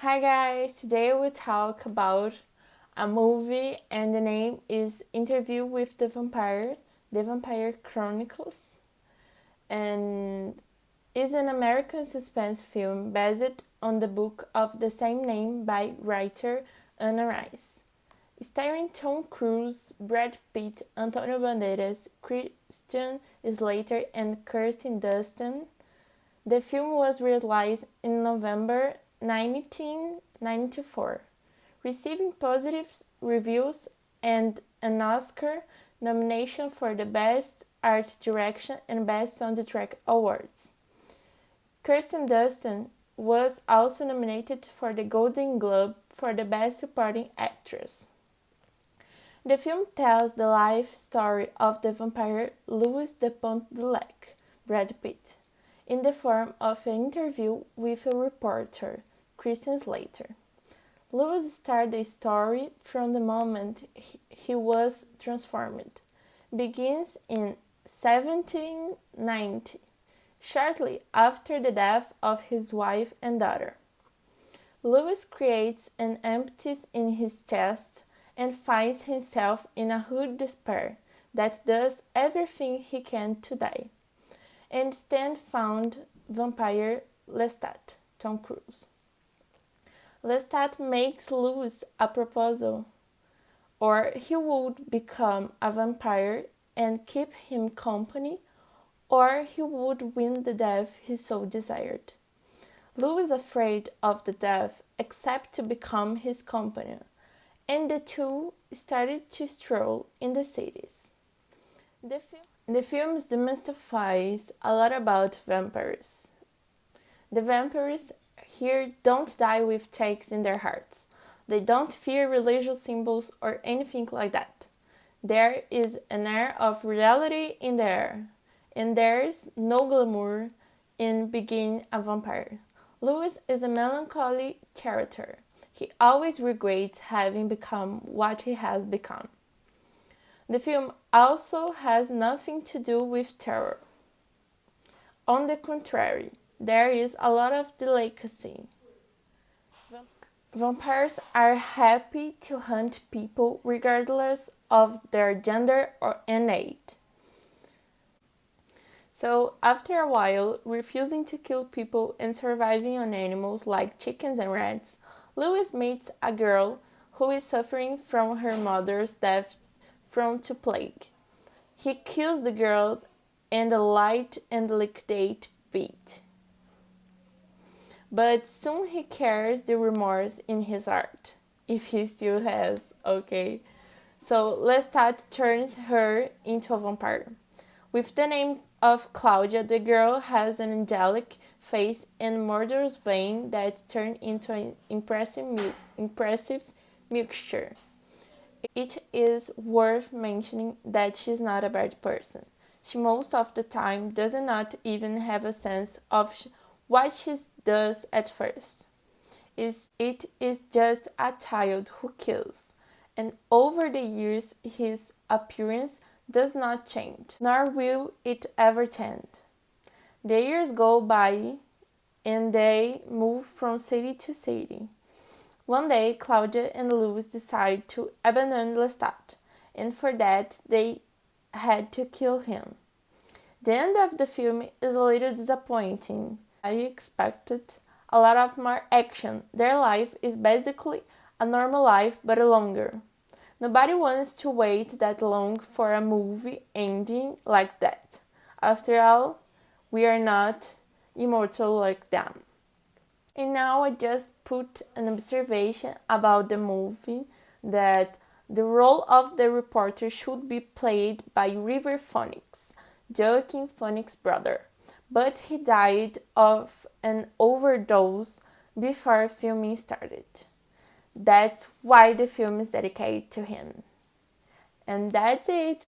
Hi guys, today we'll talk about a movie and the name is Interview with The Vampire Chronicles, and is an American suspense film based on the book of the same name by writer Anna Rice. Starring Tom Cruise, Brad Pitt, Antonio Banderas, Christian Slater, and Kirsten Dunst. The film was released in November 1994, receiving positive reviews and an Oscar nomination for the Best Art Direction and Best Soundtrack awards. Kirsten Dunst was also nominated for the Golden Globe for the Best Supporting Actress. The film tells the life story of the vampire Louis de Pontdelac, Brad Pitt, in the form of an interview with a reporter, Christian Slater. Louis started the story from the moment he was transformed. Begins in 1790, shortly after the death of his wife and daughter. Louis creates an emptiness in his chest and finds himself in a huge despair that does everything he can to die. And Stan found vampire Lestat, Tom Cruise. Lestat makes Louis a proposal, or he would become a vampire and keep him company, or he would win the death he so desired. Louis is afraid of the death, except to become his companion, and the two started to stroll in the cities. The film demystifies a lot about vampires. The vampires here don't die with stakes in their hearts. They don't fear religious symbols or anything like that. There is an air of reality in the air, and there's no glamour in being a vampire. Louis is a melancholy character. He always regrets having become what he has become. The film also has nothing to do with terror. On the contrary, there is a lot of delicacy. Vampires are happy to hunt people regardless of their gender or age. So, after a while, refusing to kill people and surviving on animals like chickens and rats, Louis meets a girl who is suffering from her mother's death from the plague. He kills the girl and a light and liquidate Pete. But soon he carries the remorse in his heart, if he still has, okay? So Lestat turns her into a vampire. With the name of Claudia, the girl has an angelic face and murderous vein that turn into an impressive mixture. It is worth mentioning that she's not a bad person. She most of the time does not even have a sense of what she does at first. It is just a child who kills, and over the years his appearance does not change, nor will it ever change. The years go by and they move from city to city. One day, Claudia and Louis decide to abandon Lestat, and for that they had to kill him. The end of the film is a little disappointing. I expected a lot of more action. Their life is basically a normal life but longer. Nobody wants to wait that long for a movie ending like that. After all, we are not immortal like them. And now I just put an observation about the movie that the role of the reporter should be played by River Phoenix, Joaquin Phoenix's brother, but he died of an overdose before filming started. That's why the film is dedicated to him. And that's it.